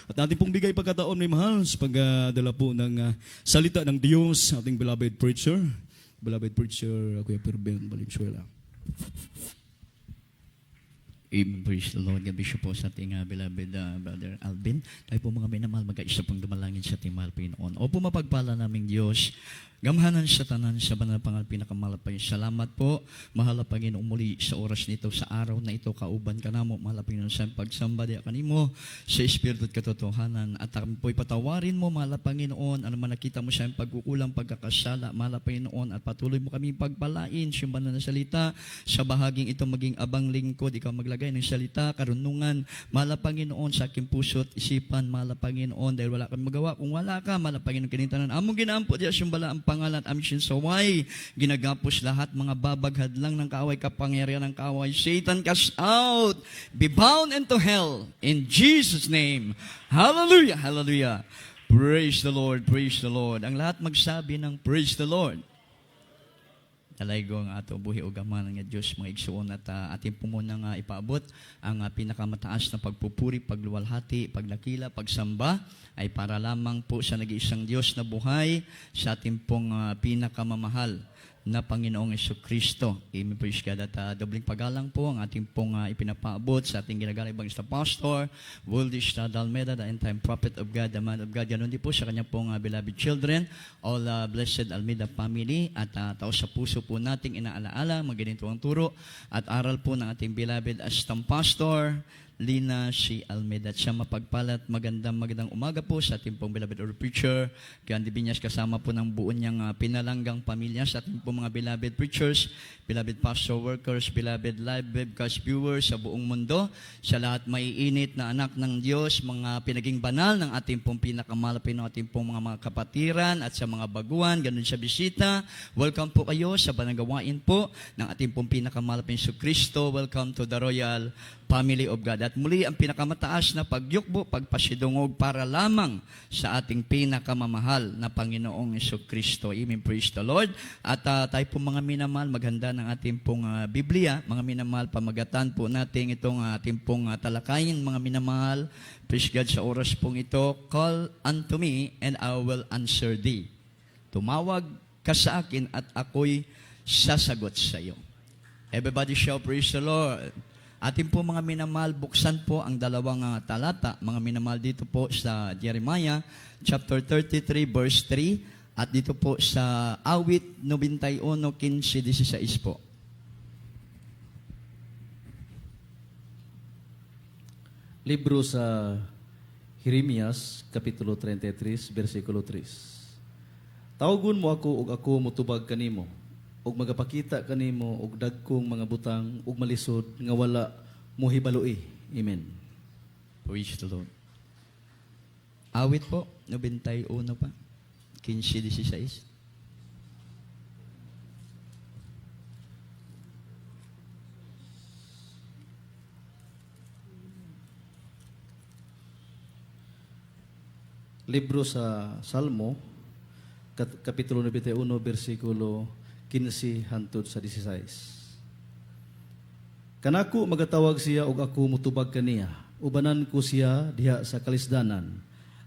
At ating pong bigay pagkataon, may mahal, sa pagdala po ng salita ng Diyos, ating beloved preacher, Kuya Perben Valenzuela. Amen. Praise the Lord. God bless you po sa ating beloved Brother Alvin. Tayo po mga minamahal, mag-aisa pong dumalangin sa ating mahal Pinoon. Opo, mapagpala naming Diyos, gamhanan sa tanan sa banal pangal pinakamalapay. Salamat po, mahal Panginoon, muli sa oras nito, sa araw na ito, kauban ka namo, mahal Panginoon, sa pagsamba di kanimo sa Espiritu at katotohanan. At kami po'y patawarin mo, mahal Panginoon, ano man nakita mo sa pagkukulang, pagkakasala, mahal Panginoon, at patuloy mo kami pagpalain sa banal na salita, sa bahaging ito maging abang lingkod, ikaw maglagay ng salita, karunungan, mahal Panginoon, sa aking puso at isipan, mahal Panginoon, dahil wala kami magawa. Kung wala ka, mahal Panginoon, kinintanan, among ginaampo diya siyang bala ang pangalan at aming saway, ginagapos lahat mga babaghad lang ng kaaway, kapangyarihan ng kaaway. Satan, cast out, be bound into hell, in Jesus' name. Hallelujah, hallelujah. Praise the Lord, praise the Lord. Ang lahat magsabi ng praise the Lord. Talaygo ang ato buhi o gamanan nga Diyos, mga igsuon, at ating pumunang ipaabot ang pinakamataas na pagpupuri, pagluwalhati, paglakila, pagsamba ay para lamang po sa nag-iisang Diyos na buhay, sa ating pong pinakamamahal na Panginoong Jesucristo. Amen, praise God. At dobling pagalang po ang ating pong ipinapaabot sa ating ginagalang Evangelista Pastor Wuldish Dalmeda, the end-time prophet of God, the man of God. Ganon din po sa kanyang pong beloved children, all blessed Almeida family, at tao sa puso po nating inaalaala, maganito ang turo at aral po ng ating beloved assistant pastor, Lina C. Almeida. At siya mapagpalat, magandang umaga po sa ating pong beloved or preacher, kaya Andy Binyas, kasama po ng buo niyang pinalanggang pamilya, sa ating pong mga beloved preachers, beloved pastor workers, beloved live webcast viewers sa buong mundo, sa lahat maiinit na anak ng Diyos, mga pinaging banal ng ating pong pinakamalapit ng ating pong mga kapatiran at sa mga baguhan, ganun sa bisita. Welcome po kayo sa banagawain po ng ating pong pinakamalapit sa Kristo. Welcome to the Royal Family of God. At muli ang pinakamataas na pagyukbo, pagpasidungog para lamang sa ating pinakamamahal na Panginoong Jesucristo. Amen. Praise the Lord. At tayo po mga minamahal, maghanda ng ating pong Biblia. Mga minamahal, pamagatan po natin itong ating pong talakayin. Mga minamahal, praise God, sa oras pong ito, call unto me and I will answer thee. Tumawag ka sa akin at ako'y sasagot sa iyo. Everybody shout, praise the Lord. Ating po mga minamahal, buksan po ang dalawang talata, mga minamahal, dito po sa Jeremiah chapter 33 verse 3 at dito po sa Awit 91:15-16 po. Libro sa Jeremias kapitulo 33 versikulo 3. Tawgon mo ako ug ako motubag kanimo, ug magapakita kanimo og dagkong mga butang ug malisod nga wala mohibaloi. Amen. Praise the Lord. Awit po, 91 pa, 15-16. Libro sa Salmo kapitulo 91 versikulo 15 hangtod sa 16. Kanako magatawag siya ug ako mutubag kaniya. Ubanan ko siya diha sa kalisdanan.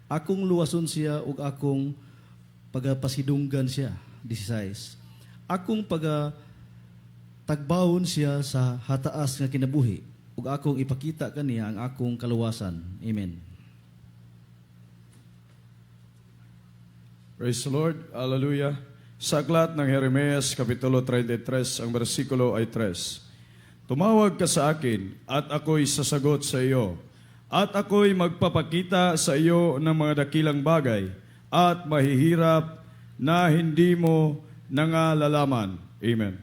Akong luwason siya ug akong pagapasidunggan siya. 16. Akong tagbawon siya sa hataas nga kinabuhi ug akong ipakita kaniya ang akong kaluwasan. Amen. Praise the Lord. Hallelujah. Sa aklat ng Jeremias, Kapitulo 33, ang versikulo ay 3. Tumawag ka sa akin, at ako'y sasagot sa iyo, at ako'y magpapakita sa iyo ng mga dakilang bagay, at mahihirap na hindi mo nangalalaman. Amen.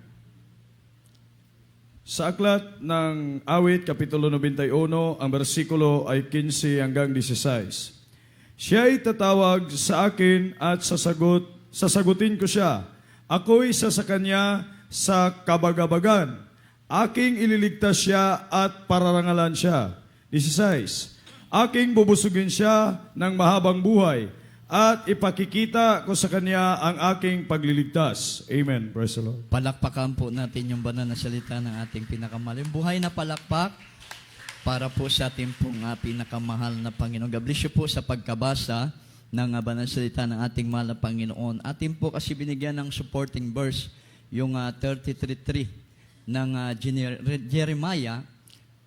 Sa aklat ng Awit, Kapitulo 91, ang versikulo ay 15 hanggang 16. Siya'y tatawag sa akin at sasagutin ko siya. Ako'y isa sa kanya sa kabagabagan. Aking ililigtas siya at pararangalan siya. 16. Aking bubusugin siya ng mahabang buhay at ipakikita ko sa kanya ang aking pagliligtas. Amen. Praise the Lord. Palakpakan po natin yung banal na salita ng ating pinakamaling buhay na palakpak. para po sa ating pong pinakamahal na Panginoon. God bless you po sa pagkabasa ng banal na salita ng ating mahal na Panginoon. Atin po kasi binigyan ng supporting verse, yung 33:3 ng Jeremiah.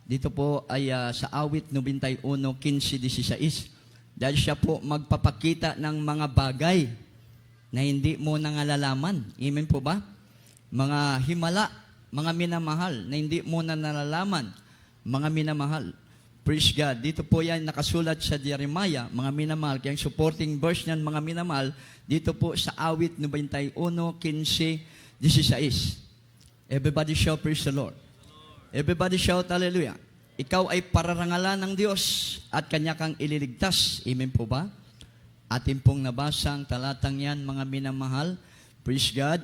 Dito po ay sa awit 91:15-16. Dahil siya po magpapakita ng mga bagay na hindi mo nalalaman. Amen po ba? Mga himala, mga minamahal na hindi mo nalalaman. Mga minamahal. Praise God. Dito po yan nakasulat sa Jeremiah, mga minamahal. Kaya yung supporting verse niyan, mga minamahal, dito po sa awit 91:15-16. Everybody shout, praise the Lord. Everybody shout, hallelujah. Ikaw ay pararangalan ng Diyos at Kanya kang ililigtas. Amen po ba? Atin pong nabasa ang talatang yan, mga minamahal. Praise God.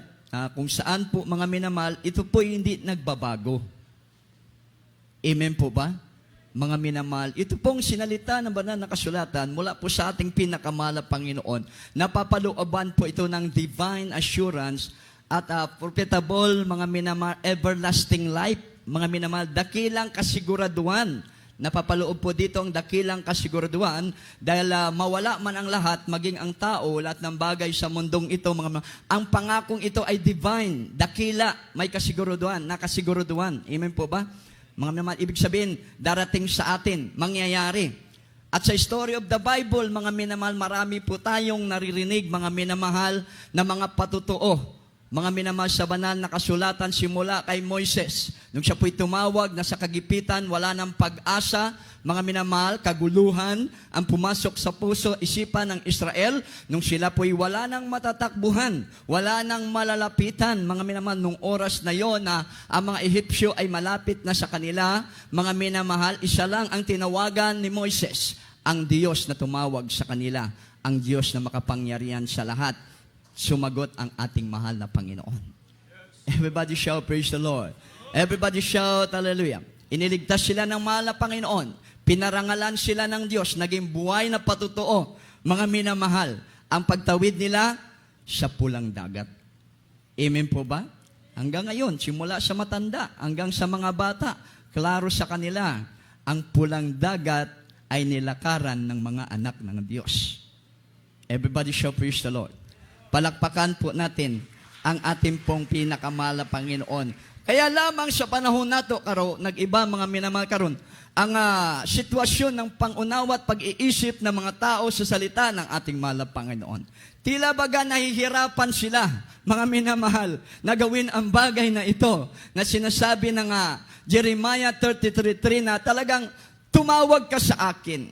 Kung saan po, mga minamahal, ito po hindi nagbabago. Amen po ba? Mga minamahal, ito pong sinalita ng banal na kasulatan mula po sa ating pinakamahal na Panginoon. Napapalooban po ito ng divine assurance at profitable, mga minamahal, everlasting life. Mga minamahal, dakilang kasiguraduhan. Napapaloob po dito ang dakilang kasiguraduhan dahil mawala man ang lahat, maging ang tao, lahat ng bagay sa mundong ito, mga ang pangakong ito ay divine, dakila, may kasiguraduhan, nakasiguraduhan. Amen po ba? Mga minamahal, ibig sabihin, darating sa atin, mangyayari. At sa story of the Bible, mga minamahal, marami po tayong naririnig, mga minamahal, na mga patutuo. Mga minamahal, sa banal na kasulatan simula kay Moises. Nung siya po'y tumawag na sa kagipitan, wala ng pag-asa, mga minamahal, kaguluhan ang pumasok sa puso, isipan ng Israel. Nung sila po'y wala ng matatakbuhan, wala ng malalapitan, mga minamahal, nung oras na yon na ang mga Ehipsyo ay malapit na sa kanila, mga minamahal, isa lang ang tinawagan ni Moises, ang Diyos na tumawag sa kanila, ang Diyos na makapangyarihan sa lahat. Sumagot ang ating mahal na Panginoon. Everybody shout, praise the Lord. Everybody shout, hallelujah. Iniligtas sila ng mahal na Panginoon. Pinarangalan sila ng Diyos. Naging buhay na patutuo. Mga minamahal, ang pagtawid nila sa pulang dagat. Amen po ba? Hanggang ngayon, simula sa matanda, hanggang sa mga bata, klaro sa kanila, ang pulang dagat ay nilakaran ng mga anak ng Diyos. Everybody shout, praise the Lord. Palakpakan po natin ang ating pong pinakamahal na Panginoon. Kaya lamang sa panahon nato, nag-iba mga minamahal karon, ang sitwasyon ng pangunawa at pag-iisip ng mga tao sa salita ng ating mahal na Panginoon. Tila baga nahihirapan sila, mga minamahal, na gawin ang bagay na ito, na sinasabi ng Jeremiah 33:3 na talagang tumawag ka sa akin.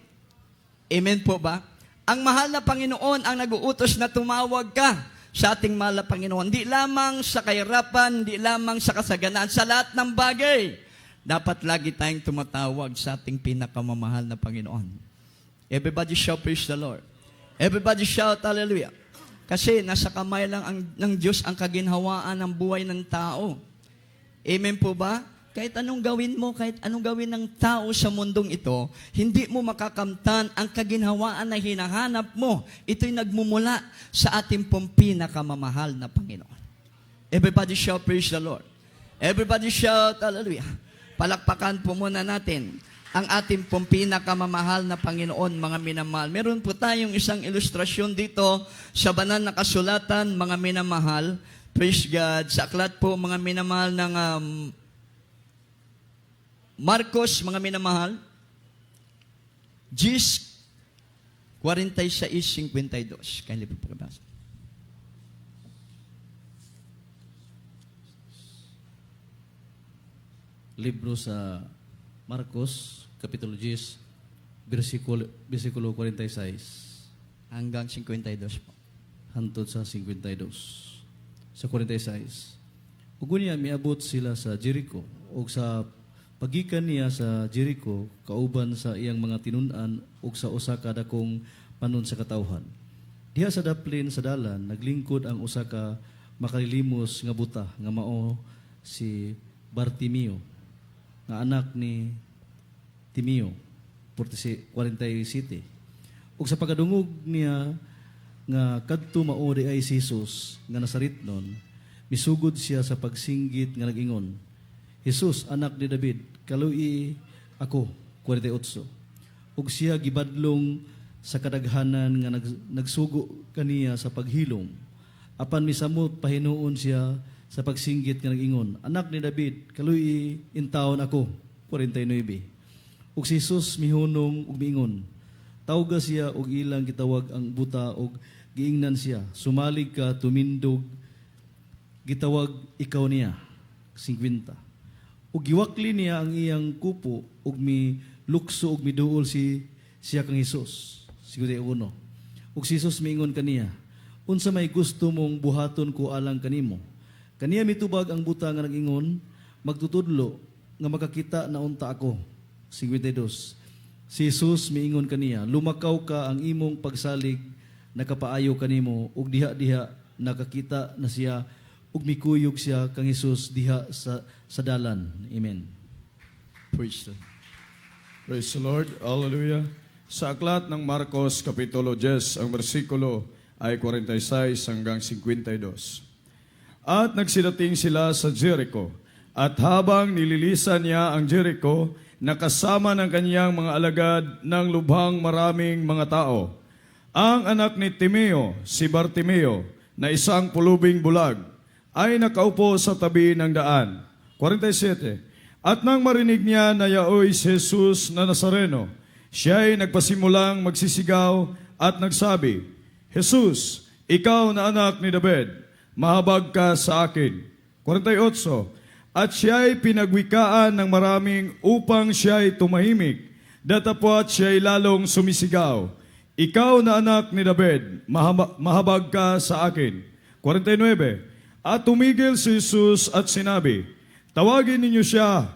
Amen po ba? Ang mahal na Panginoon ang nag-uutos na tumawag ka sa ating mahal na Panginoon. Di lamang sa kahirapan, di lamang sa kasaganaan, sa lahat ng bagay. Dapat lagi tayong tumatawag sa ating pinakamamahal na Panginoon. Everybody shout, praise the Lord. Everybody shout, hallelujah. Kasi nasa kamay lang ng Diyos ang kaginhawaan ng buhay ng tao. Amen po ba? Kahit anong gawin mo, kahit anong gawin ng tao sa mundong ito, hindi mo makakamtan ang kaginhawaan na hinahanap mo. Ito'y nagmumula sa ating pong pinakamamahal na Panginoon. Everybody shout, praise the Lord. Everybody shout, hallelujah. Palakpakan po muna natin ang ating pong pinakamamahal na Panginoon, mga minamahal. Meron po tayong isang ilustrasyon dito sa banal na kasulatan, mga minamahal. Praise God. Sa aklat po, mga minamahal ng Marcos, mga minamahal, 10:46-52. Kaya libre po kabasa. Libro sa Marcos, Kapitulo 10, versikulo 46, Hanggang 52 po. hantod sa 52. Sa 46. Ug niya miabot sila sa Jericho, ug sa pagikan niya sa Jericho, kauban sa iyang mga tinun-an ug sa usa ka dakong panon sa katawhan. Diha sa daplin sa dalan, naglingkod ang usa ka makalilimos nga buta nga mao si Bartimeo, nga anak ni Timeo, 47. Ug sa pagkadungog niya nga kadto mao di ay si Jesus nga nasaritnon, misugod siya sa pagsinggit nga nag-ingon, Jesus, anak ni David, kaluy ako. 48. Ug siya gibadlong sa kadaghanan nga nagsugo kaniya sa paghilom. Apan misamot pahinuon siya sa pagsinggit nga nag-ingon, Anak ni David, kaluy intawon ako. 49. Ug si Jesus mihunong ug miingon, tawga siya ug ilang gitawag ang buta ug giingnan siya, sumalig ka, tumindog, gitawag ikaw niya. 50. Ug giwakli niya ang iyang kupo ug milukso ug miduol siya kang Hesus. 51. Ug si Jesus miingon kaniya, unsa may gusto mong buhaton ko alang kanimo? Kaniya mitubag ang buta nga nag-ingon, magtutudlo nga makakita na unta ako. 52. Si Jesus miingon kaniya, lumakaw ka ang imong pagsalig, nakapaayo kanimo ug diha-diha nakakita na siya ug mikuyog siya kang Hesus diha sa dalan. Amen. Praise the Lord. Praise the Lord. Hallelujah. Sa aklat ng Marcos, Kapitulo 10, ang versikulo ay 46 hanggang 52. At nagsidating sila sa Jericho. At habang nililisan niya ang Jericho, nakasama ng kanyang mga alagad ng lubhang maraming mga tao. Ang anak ni Timeo, si Bartimeo, na isang pulubing bulag, ay nakaupo sa tabi ng daan. 47. At nang marinig niya na yaoy si Jesus na Nazareno, siya ay nagpasimulang magsisigaw at nagsabi, Jesus, ikaw na anak ni David, mahabag ka sa akin. 48. At siya ay pinagwikaan ng maraming upang siya ay tumahimik, datapwat siya ay lalong sumisigaw, ikaw na anak ni David, mahabag ka sa akin. 49. At tumigil si Jesus at sinabi, tawagin ninyo siya.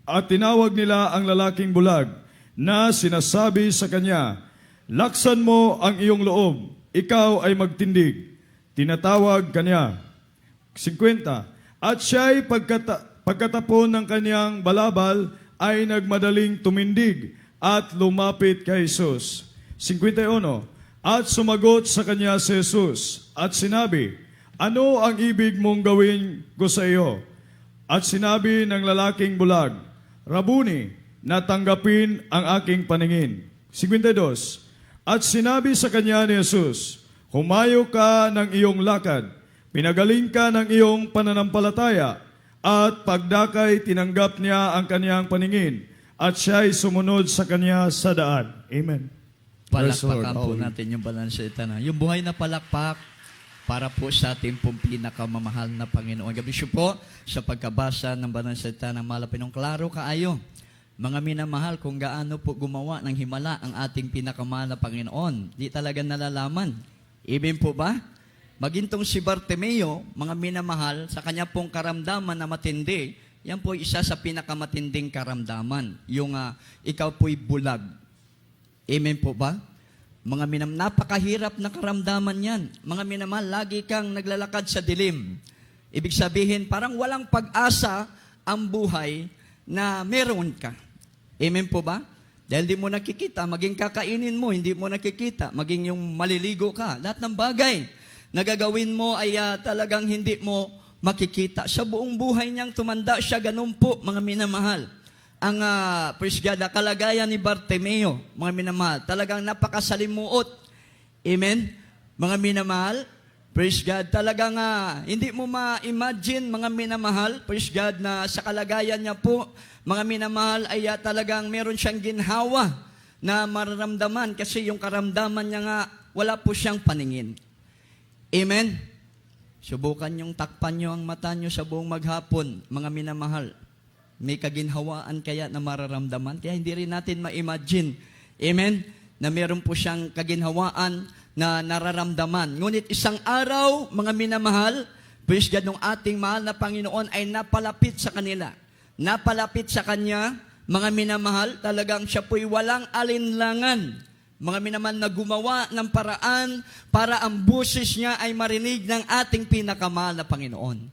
At tinawag nila ang lalaking bulag na sinasabi sa kanya, laksan mo ang iyong loob, ikaw ay magtindig. Tinatawag kanya. 50. At siya ay pagkatapon ng kanyang balabal ay nagmadaling tumindig at lumapit kay Jesus. 51. At sumagot sa kanya si Jesus at sinabi, ano ang ibig mong gawin ko sa iyo? At sinabi ng lalaking bulag, Rabuni, natanggapin ang aking paningin. 52. At sinabi sa kanya ni Jesus, humayo ka ng iyong lakad, pinagaling ka ng iyong pananampalataya, at pagdakay tinanggap niya ang kanyang paningin, at siya'y sumunod sa kanya sa daan. Amen. Praise the Lord. Palakpakan po natin yung balansa na. Yung buhay na palakpak para po sa ating pong pinakamamahal na Panginoon. Gabi siyo po sa pagkabasa ng balansa ng malapinong klaro kaayo. Mga minamahal, kung gaano po gumawa ng himala ang ating pinakamahal na Panginoon, di talaga nalalaman. Amen po ba? Magintong si Bartimeo, mga minamahal, sa kanya pong karamdaman na matindi, yan po isa sa pinakamatinding karamdaman. Yung ikaw po'y bulag. Amen po ba? Mga napakahirap na karamdaman yan. Mga minamahal, lagi kang naglalakad sa dilim. Ibig sabihin, parang walang pag-asa ang buhay na meron ka. Amen po ba? Dahil di mo nakikita, maging kakainin mo, hindi mo nakikita, maging yung maliligo ka. Lahat ng bagay na gagawin mo ay talagang hindi mo makikita. Sa buong buhay niyang tumanda siya, ganun po, mga minamahal. Ang praise God, kalagayan ni Bartimeo, mga minamahal, talagang napakasalimuot. Amen? Mga minamahal, praise God, talagang hindi mo ma-imagine, mga minamahal, praise God, na sa kalagayan niya po, mga minamahal, ay talagang meron siyang ginhawa na mararamdaman kasi yung karamdaman niya nga, wala po siyang paningin. Amen? Subukan yung takpan nyo ang mata nyo sa buong maghapon, mga minamahal. May kaginhawaan kaya na mararamdaman, kaya hindi rin natin ma-imagine, amen, na meron po siyang kaginhawaan na nararamdaman. Ngunit isang araw, mga minamahal, praise God, nung ating mahal na Panginoon ay napalapit sa kanila. Napalapit sa Kanya, mga minamahal, talagang siya po'y walang alinlangan. Mga minamahal na gumawa ng paraan para ang boses niya ay marinig ng ating pinakamahal na Panginoon.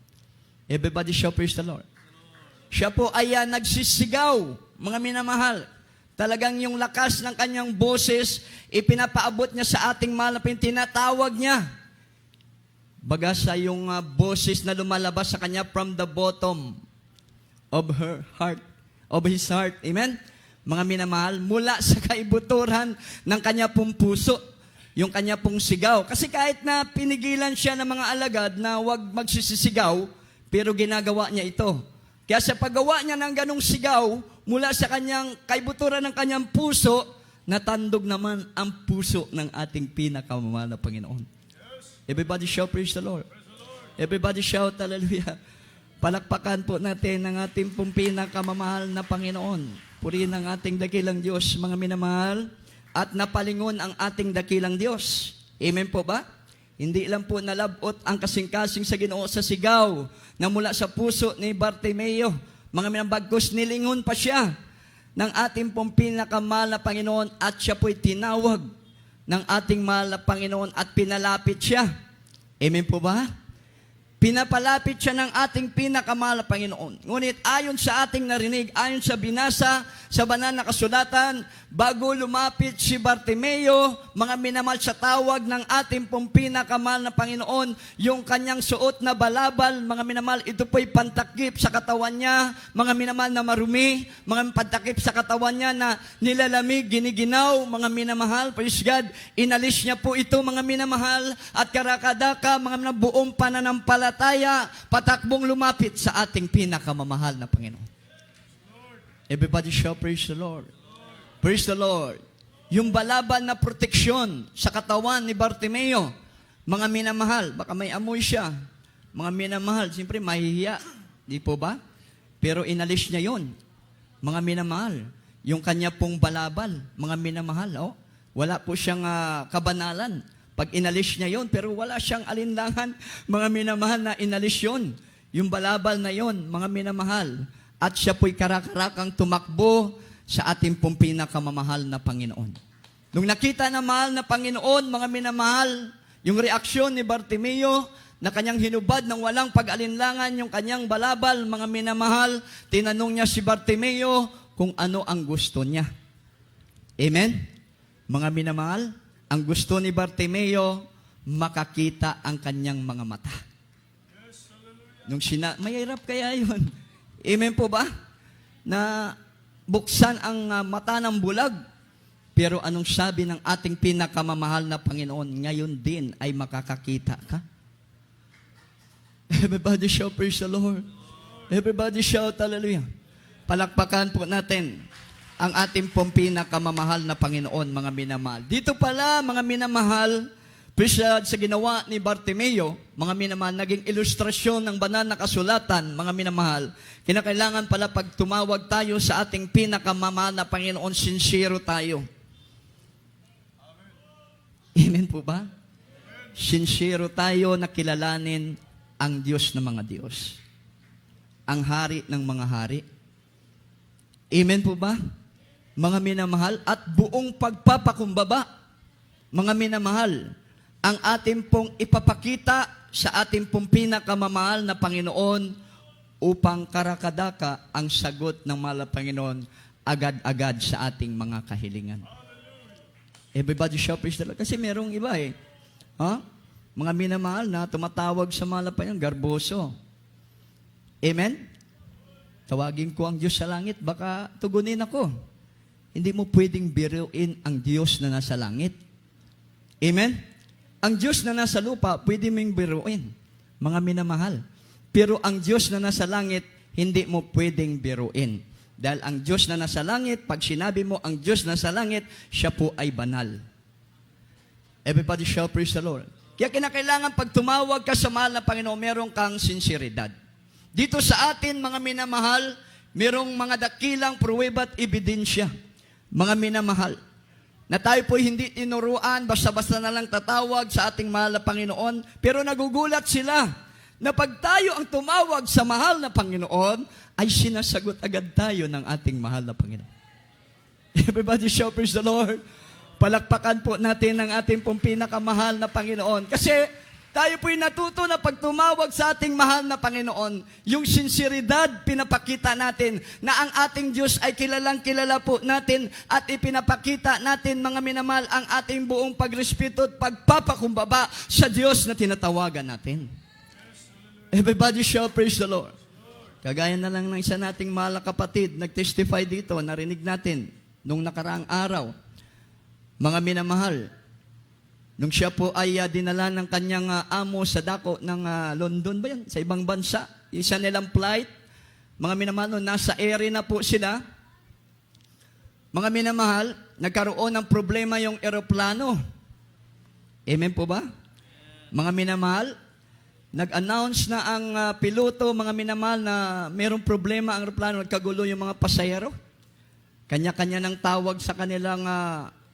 Everybody shout praise the Lord. Siya po ay nagsisigaw, mga minamahal. Talagang yung lakas ng kanyang boses, ipinapaabot niya sa ating mahal na tinatawag niya. Baga sa yung boses na lumalabas sa kanya from the bottom of her heart, of his heart. Amen? mga minamahal, mula sa kaibuturan ng kanya pong puso, yung kanya pong sigaw. Kasi kahit na pinigilan siya ng mga alagad na huwag magsisisigaw, pero ginagawa niya ito. Kaya sa paggawa niya ng ganong sigaw, mula sa kanyang kaibuturan ng kanyang puso, natandog naman ang puso ng ating pinakamamahal na Panginoon. Everybody shout, praise the Lord. Everybody shout, hallelujah. Palakpakan po natin ang ating pong pinakamamahal na Panginoon. Purihin ang ating dakilang Diyos, mga minamahal, at napalingon ang ating dakilang Diyos. Amen po ba? Hindi lang po nalabot ang kasing-kasing sa Ginoo sa sigaw na mula sa puso ni Bartimeo. Mga minabagkos, nilingon pa siya ng ating pong pinakamahal na Panginoon at siya po'y tinawag ng ating mahal na Panginoon at pinalapit siya. Amen po ba? Pinapalapit siya ng ating pinakamahal na Panginoon. Ngunit ayon sa ating narinig, ayon sa binasa sa banal na kasulatan, bago lumapit si Bartimeo, mga minamahal, sa tawag ng ating pong pinakamahal na Panginoon, yung kanyang suot na balabal, mga minamahal, ito po'y pantakip sa katawan niya, mga minamahal na marumi, mga pantakip sa katawan niya na nilalamig, giniginaw, mga minamahal, praise God, inalis niya po ito, mga minamahal, at karakadaka, mga minamahal, buong pananampalataya, patakbong lumapit sa ating pinakamamahal na Panginoon. Everybody shout, praise the Lord. Praise the Lord. Yung balabal na proteksyon sa katawan ni Bartimeo, mga minamahal, baka may amoy siya. Mga minamahal, siyempre mahihiya. Di po ba? Pero inalis niya yon. Mga minamahal, yung kanya pong balabal, mga minamahal, wala po siyang kabanalan. Pag inalis niya yon, pero wala siyang alinlangan, mga minamahal, na inalis yon. Yung balabal na yon, mga minamahal. At siya po'y karakarakang tumakbo sa ating pong pinakamamahal na Panginoon. Nung nakita na mahal na Panginoon, mga minamahal, yung reaksyon ni Bartimeo na kanyang hinubad ng walang pag-alinlangan yung kanyang balabal, mga minamahal, tinanong niya si Bartimeo kung ano ang gusto niya. Amen? Mga minamahal, ang gusto ni Bartimeo, makakita ang kanyang mga mata. Nung mahirap kaya yun. Amen po ba? Na buksan ang mata ng bulag. Pero anong sabi ng ating pinakamamahal na Panginoon? Ngayon din ay makakakita ka. Everybody shout, praise the Lord. Everybody shout, hallelujah. Palakpakan po natin ang ating pong pinakamamahal na Panginoon, mga minamahal. Dito pala, mga minamahal, sa ginawa ni Bartimeo, mga minamahal, naging ilustrasyon ng banal na kasulatan, mga minamahal. Kinakailangan pala pag tumawag tayo sa ating pinakamamahal na Panginoon, sincero tayo. Amen po ba? Sincero tayo na kilalanin ang Diyos ng mga Diyos. Ang hari ng mga hari. Amen po ba? Mga minamahal, at buong pagpapakumbaba, mga minamahal, ang ating pong ipapakita sa ating pong pinakamamahal na Panginoon upang karakadaka ang sagot ng mahal na Panginoon agad-agad sa ating mga kahilingan. Everybody shout, praise the Lord. Kasi merong iba mga minamahal na tumatawag sa mahal na Panginoon, garboso. Amen? Tawagin ko ang Diyos sa langit, baka tugunin ako. Hindi mo pwedeng biruin ang Diyos na nasa langit. Amen? Ang Diyos na nasa lupa, pwede mong biruin, mga minamahal. Pero ang Diyos na nasa langit, hindi mo pwedeng biruin. Dahil ang Diyos na nasa langit, pag sinabi mo ang Diyos na nasa langit, siya po ay banal. Everybody shout, praise the Lord. Kaya kinakailangan pag tumawag ka sa mahal na Panginoon, meron kang sinseridad. Dito sa atin, mga minamahal, merong mga dakilang pruweba at ebidensya. Mga minamahal, na tayo po hindi tinuruan, basta-basta na lang tatawag sa ating mahal na Panginoon, pero nagugulat sila na pag tayo ang tumawag sa mahal na Panginoon, ay sinasagot agad tayo ng ating mahal na Panginoon. Everybody shout, praise the Lord. Palakpakan po natin ang ating pong pinakamahal na Panginoon. Kasi tayo po'y natuto na pag tumawag sa ating mahal na Panginoon, yung sinseridad pinapakita natin na ang ating Diyos ay kilalang kilala po natin at ipinapakita natin, mga minamahal, ang ating buong pagrespeto at pagpapakumbaba sa Diyos na tinatawagan natin. Everybody shout, praise the Lord. Kagaya na lang ng isa nating mahal na kapatid, nag-testify dito, narinig natin, nung nakaraang araw, mga minamahal, nung siya po ay dinala ng kanyang amo sa dako ng London ba yan? Sa ibang bansa, isa nilang flight, mga minamahal, nung nasa area na po sila, mga minamahal, nagkaroon ng problema yung eroplano. Amen po ba? Mga minamahal, nag-announce na ang piloto, mga minamahal, na mayroong problema ang eroplano, nagkagulo yung mga pasahero. Kanya-kanya ng tawag sa kanilang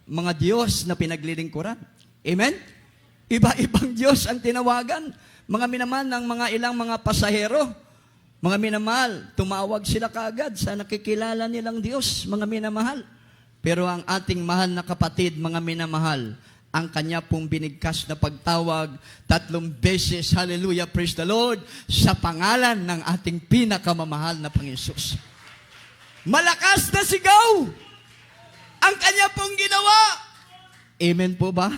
mga Diyos na pinaglilingkuran. Amen? Iba-ibang Diyos ang tinawagan. Mga minamahal ng mga ilang mga pasahero. Mga minamahal, tumawag sila kaagad sa nakikilala nilang Diyos, mga minamahal. Pero ang ating mahal na kapatid, mga minamahal, ang kanya pong binigkas na pagtawag 3 beses, hallelujah, praise the Lord, sa pangalan ng ating pinakamamahal na Panginoon. Malakas na sigaw ang kanya pong ginawa. Amen po ba?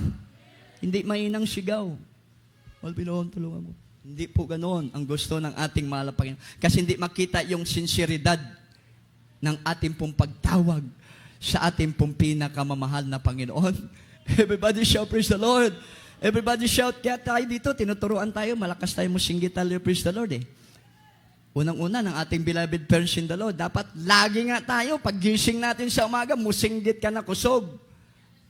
Hindi mainang sigaw. Malpinoon, tulungan mo. Hindi po ganoon ang gusto ng ating mahal na Panginoon. Kasi hindi makita yung sinseridad ng ating pong pagtawag sa ating pong pinakamamahal na Panginoon. Everybody shout, praise the Lord. Everybody shout. Kaya tayo dito, tinuturuan tayo, malakas tayo musinggit tayo, praise the Lord eh. Unang-una ng ating beloved parents in the Lord, dapat lagi nga tayo, pag gising natin sa umaga, musinggit ka na kusog.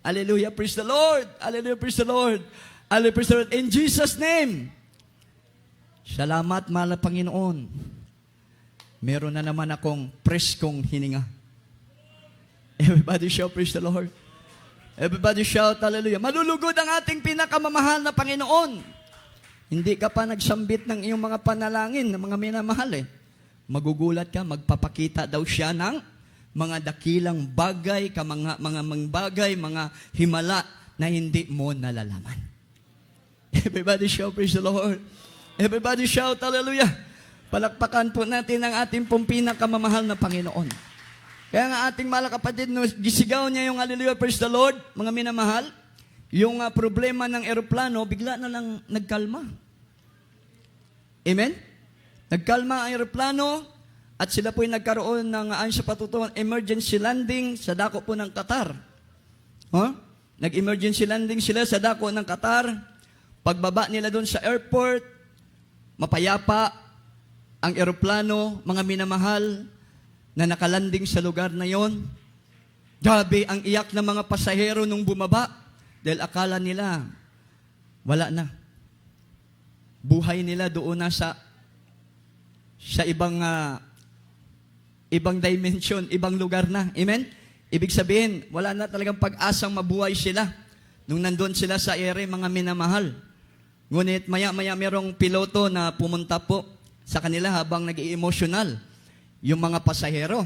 Hallelujah, praise the Lord. Hallelujah, praise the Lord. Hallelujah, praise the Lord. In Jesus' name. Salamat, mahal na Panginoon. Meron na naman akong preskong hininga. Everybody shout, praise the Lord. Everybody shout, hallelujah. Malulugod ang ating pinakamamahal na Panginoon. Hindi ka pa nagsambit ng iyong mga panalangin ng mga minamahal eh. Magugulat ka, magpapakita daw siya ng mga dakilang bagay, mga bagay, mga himala na hindi mo nalalaman. Everybody shout, praise the Lord. Everybody shout, hallelujah. Palakpakan po natin ang ating pong pinakamamahal na Panginoon. Kaya nga ating mahal na kapatid, no, gisigaw niya yung hallelujah, praise the Lord, mga minamahal, yung problema ng eroplano, bigla na lang nagkalma. Amen? Nagkalma ang eroplano, at sila po'y nagkaroon ng, ayon sa patutuan, emergency landing sa dako po ng Qatar. Huh? Nag-emergency landing sila sa dako ng Qatar. Pagbaba nila doon sa airport, mapayapa ang eroplano, mga minamahal, na nakalanding sa lugar na yon. Grabe ang iyak ng mga pasahero nung bumaba dahil akala nila wala na. Buhay nila doon na sa ibang dimension, ibang lugar na. Amen? Ibig sabihin, wala na talagang pag-asang mabuhay sila nung nandun sila sa ere, mga minamahal. Ngunit maya-maya merong piloto na pumunta po sa kanila habang nag-i-emotional yung mga pasahero.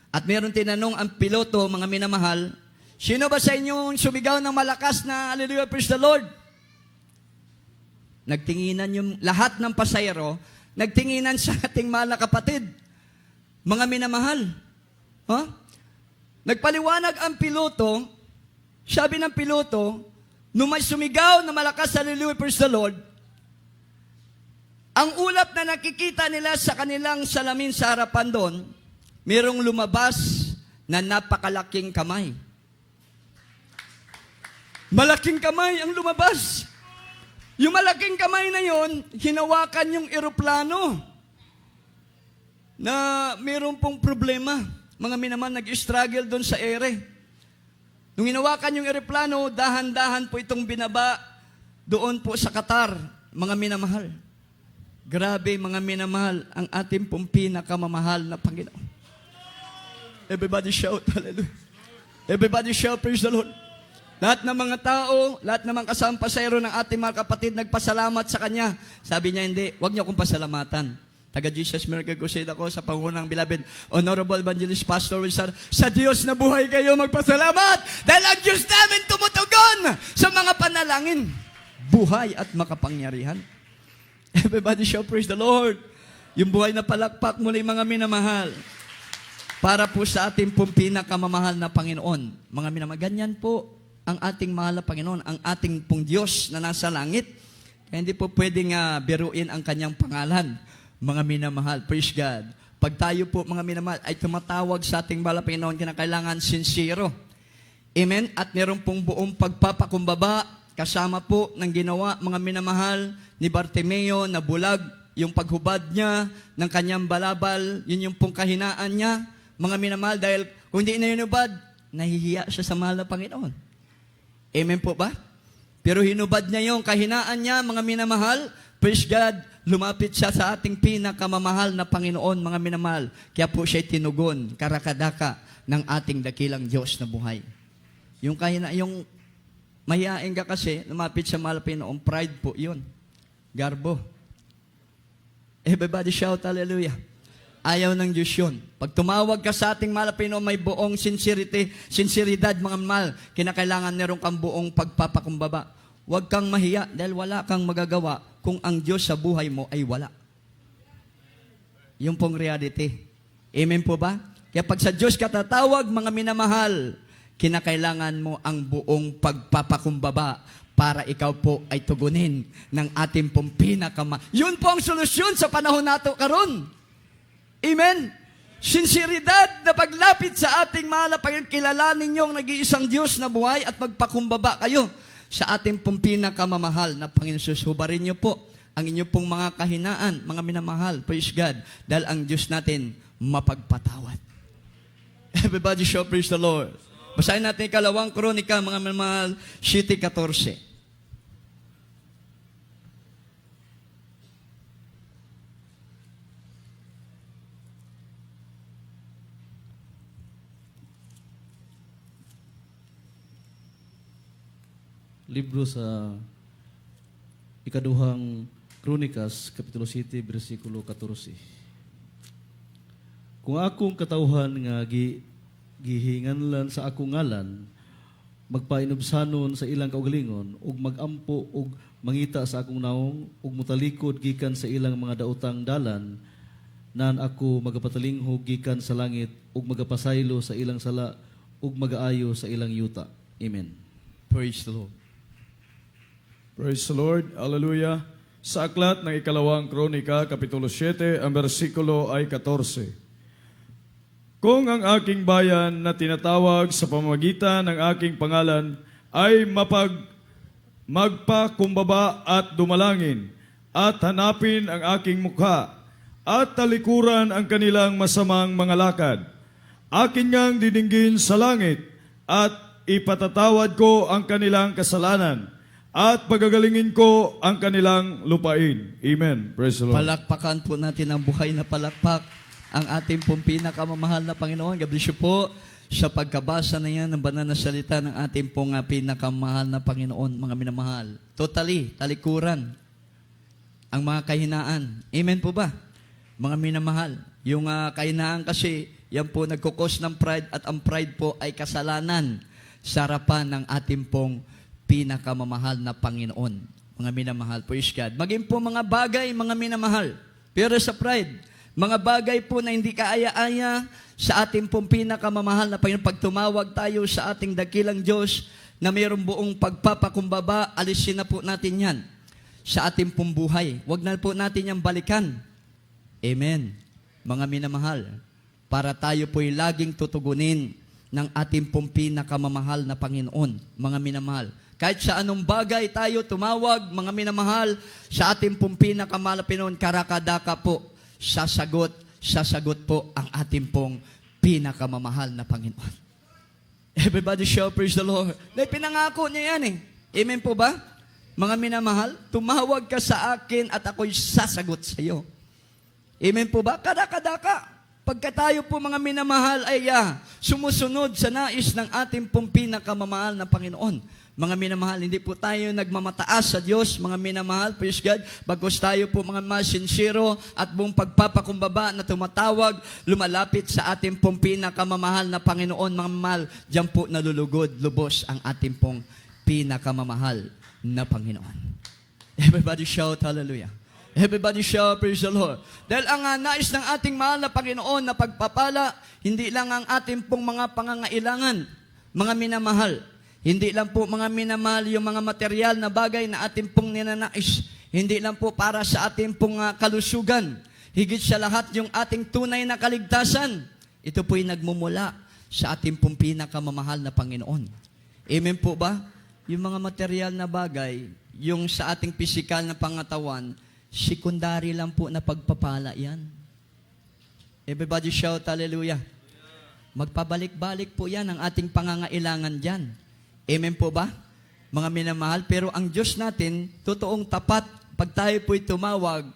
At meron tinanong ang piloto, mga minamahal, sino ba sa inyo sumigaw ng malakas na hallelujah, praise the Lord? Nagtinginan yung lahat ng pasahero, nagtinginan sa ating mahal na kapatid, mga minamahal. Huh? Nagpaliwanag ang piloto, sabi ng piloto, nung may sumigaw na malakas hallelujah, praise the Lord, ang ulap na nakikita nila sa kanilang salamin sa harapan doon, mayroong lumabas na napakalaking kamay. Malaking kamay ang lumabas. Yung malaking kamay na yon, hinawakan yung eroplano na mayroong pong problema. Mga minaman nag-struggle doon sa ere. Nung hinawakan yung eroplano, dahan-dahan po itong binaba doon po sa Qatar, mga minamahal. Grabe, mga minamahal, ang ating pong pinakamamahal na Panginoon. Everybody shout, hallelujah. Everybody shout, praise the Lord. Lahat ng mga tao, lahat ng mga kasamang pasahero ng ating mga kapatid, nagpasalamat sa Kanya. Sabi niya, hindi, huwag niyo akong pasalamatan. Taga Jesus Miracle Crusade ako sa pangunang beloved Honorable Evangelist Pastor Wilson. Sa Diyos na buhay kayo magpasalamat dahil ang Diyos namin tumutugon sa mga panalangin. Buhay at makapangyarihan. Everybody shout, praise the Lord. Yung buhay na palakpak muli, mga minamahal. Para po sa ating pong pinakamamahal na Panginoon. Mga minamahal, ganyan po ang ating mahal na Panginoon, ang ating pong Diyos na nasa langit. Kaya hindi po pwedeng biruin ang kanyang pangalan. Mga minamahal, praise God. Pag tayo po, mga minamahal, ay tumatawag sa ating bala Panginoon, kinakailangan sincero. Amen? At meron pong buong pagpapakumbaba, kasama po ng ginawa, mga minamahal, ni Bartimeo na bulag, yung paghubad niya ng kanyang balabal, yun yung pong kahinaan niya, mga minamahal, dahil kung hindi na hinubad, nahihiya siya sa mahal na Panginoon. Amen po ba? Pero hinubad niya yung kahinaan niya, mga minamahal, praise God, lumapit siya sa ating pinakamamahal na Panginoon, mga minamahal. Kaya po siya tinugon, karakadaka ng ating dakilang Diyos na buhay. Yung mahihain ka kasi, lumapit sa mahal na Panginoon, pride po yun. Garbo. Everybody shout hallelujah. Ayaw ng Diyos yun. Pag tumawag ka sa ating mahal na Panginoon, may buong sinseridad, mga mahal, kinakailangan meron kang buong pagpapakumbaba. Huwag kang mahiya dahil wala kang magagawa kung ang Diyos sa buhay mo ay wala. Yung pong reality. Amen po ba? Kaya pag sa Diyos ka tatawag, mga minamahal, kinakailangan mo ang buong pagpapakumbaba para ikaw po ay tugunin ng ating pong Yun po ang solusyon sa panahon nato karon. Amen? Sinseridad na paglapit sa ating mahal na Panginoon, kilalanin niyong nag-iisang Diyos na buhay at magpakumbaba kayo sa ating pong pinakamamahal na Panginoon Jesus. Hubarin niyo po ang inyo pong mga kahinaan, mga minamahal, praise God, dahil ang Diyos natin mapagpatawad. Everybody shout praise the Lord. Basahin natin ikalawang Kronika, mga minamahal, 7:14. Libro sa ikaduhang Kronikas, Kapitulo 7, versikulo 14. Kung akong katawhan nga gihinganlan sa akong ngalan, magpainubsanon sa ilang kaugalingon, ug magampo ug mangita sa akong naong, ug mutalikod gikan sa ilang mga daotang dalan, nan ako magapatalinghog gikan sa langit, ug magapasaylo sa ilang sala, ug magaayo sa ilang yuta. Amen. Praise the Lord. Praise the Lord. Hallelujah. Sa aklat ng ikalawang Kronika, Kapitulo 7, ang versikulo ay 14. Kung ang aking bayan na tinatawag sa pamamagitan ng aking pangalan ay magpakumbaba at dumalangin at hanapin ang aking mukha at talikuran ang kanilang masamang mga lakad, akin ngang didinggin sa langit at ipatatawad ko ang kanilang kasalanan at pagagalingin ko ang kanilang lupain. Amen. Praise the Lord. Palakpakan po natin ang buhay na palakpak ang ating pong pinakamamahal na Panginoon. God bless you po sa pagkabasa na yan ng banal na salita ng ating pong pinakamahal na Panginoon, mga minamahal. Totally, talikuran ang mga kahinaan. Amen po ba? Mga minamahal. Yung kahinaan kasi, yan po nagkukos ng pride at ang pride po ay kasalanan sa harapan ng ating pong pinakamamahal na Panginoon. Mga minamahal, praise God. Maging po mga bagay, mga minamahal. Pero sa pride, mga bagay po na hindi kaaya-aya sa ating pong pinakamamahal na Panginoon. Pag tumawag tayo sa ating dakilang Diyos na mayroong buong pagpapakumbaba, alisin na po natin yan sa ating pong buhay. Huwag na po natin yan balikan. Amen. Mga minamahal, para tayo po'y laging tutugunin ng ating pong pinakamamahal na Panginoon. Mga minamahal, kahit sa anong bagay tayo tumawag, mga minamahal, sa ating pong pinakamahal na Panginoon, karakadaka po, sasagot po ang ating pong pinakamamahal na Panginoon. Everybody shout praise the Lord. Dahil pinangako niya yan eh. Amen po ba? Mga minamahal, tumawag ka sa akin at ako'y sasagot sa iyo. Amen po ba? Kadaka-daka. Pagka tayo po mga minamahal ay sumusunod sa nais ng ating pong pinakamamahal na Panginoon. Mga minamahal, hindi po tayo nagmamataas sa Diyos, mga minamahal, praise God, bagos tayo po mga sincero at buong pagpapakumbaba na tumatawag, lumalapit sa ating pong pinakamamahal na Panginoon, mga mahal, diyan po nalulugod, lubos ang ating pong pinakamamahal na Panginoon. Everybody shout hallelujah. Everybody shout praise the Lord. Dahil ang nais ng ating mahal na Panginoon na pagpapala, hindi lang ang ating pong mga pangangailangan, mga minamahal. Hindi lang po mga minamahal yung mga material na bagay na ating pong ninanais. Hindi lang po para sa ating pong kalusugan. Higit sa lahat, yung ating tunay na kaligtasan, ito po'y nagmumula sa ating pong pinakamamahal na Panginoon. Amen po ba? Yung mga material na bagay, yung sa ating pisikal na pangatawan, sekundary lang po na pagpapala yan. Everybody shout hallelujah. Magpabalik-balik po yan ang ating pangangailangan dyan. Amen po ba? Mga minamahal, pero ang Diyos natin, totoong tapat, pag tayo po'y tumawag,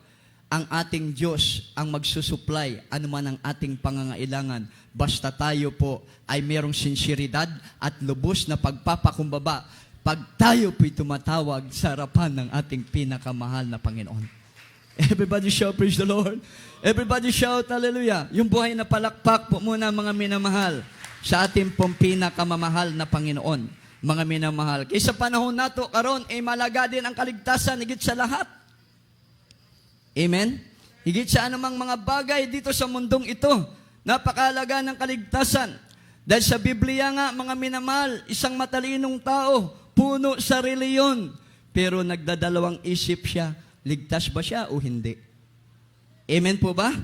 ang ating Diyos ang magsusupply anuman ang ating pangangailangan. Basta tayo po ay merong sinseridad at lubos na pagpapakumbaba pag tayo po'y tumatawag sa harapan ng ating pinakamahal na Panginoon. Everybody shout, praise the Lord. Everybody shout, hallelujah. Yung buhay na palakpak po muna mga minamahal sa ating pong pinakamamahal na Panginoon. Mga minamahal. Kaysa panahon nato karon ay malaga din ang kaligtasan higit sa lahat. Amen? Higit sa anumang mga bagay dito sa mundong ito, napakahalaga ng kaligtasan. Dahil sa Biblia nga, mga minamahal, isang matalinong tao, puno sa reliyon, pero nagdadalawang isip siya, ligtas ba siya o hindi? Amen po ba?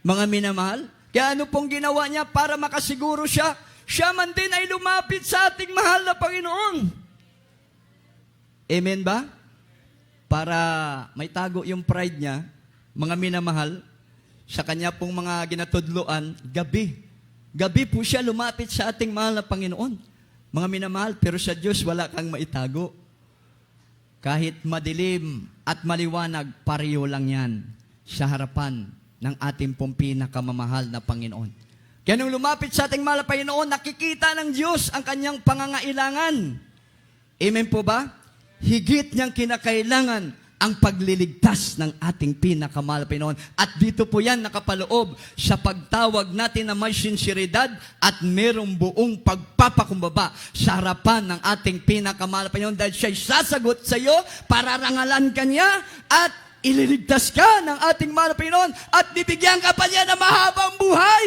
Mga minamahal? Kaya ano pong ginawa niya para makasiguro siya? Siya man din ay lumapit sa ating mahal na Panginoon. Amen ba? Para may tago yung pride niya, mga minamahal, sa kanya pong mga ginatudloan, gabi. Gabi po siya lumapit sa ating mahal na Panginoon. Mga minamahal, pero sa Diyos wala kang maitago. Kahit madilim at maliwanag, pareho lang yan sa harapan ng ating pong pinakamamahal na Panginoon. Kaya nung lumapit sa ating mahal na Panginoon, nakikita ng Diyos ang kanyang pangangailangan. Amen po ba? Higit niyang kinakailangan ang pagliligtas ng ating pinakamahal na Panginoon. At dito po yan nakapaloob sa pagtawag natin na may sinseridad at merong buong pagpapakumbaba sa harapan ng ating pinakamahal na Panginoon dahil siya'y sasagot sa iyo para rangalan ka niya at ililigtas ka ng ating mahal na Panginoon at bibigyan ka pa niya ng mahabang buhay.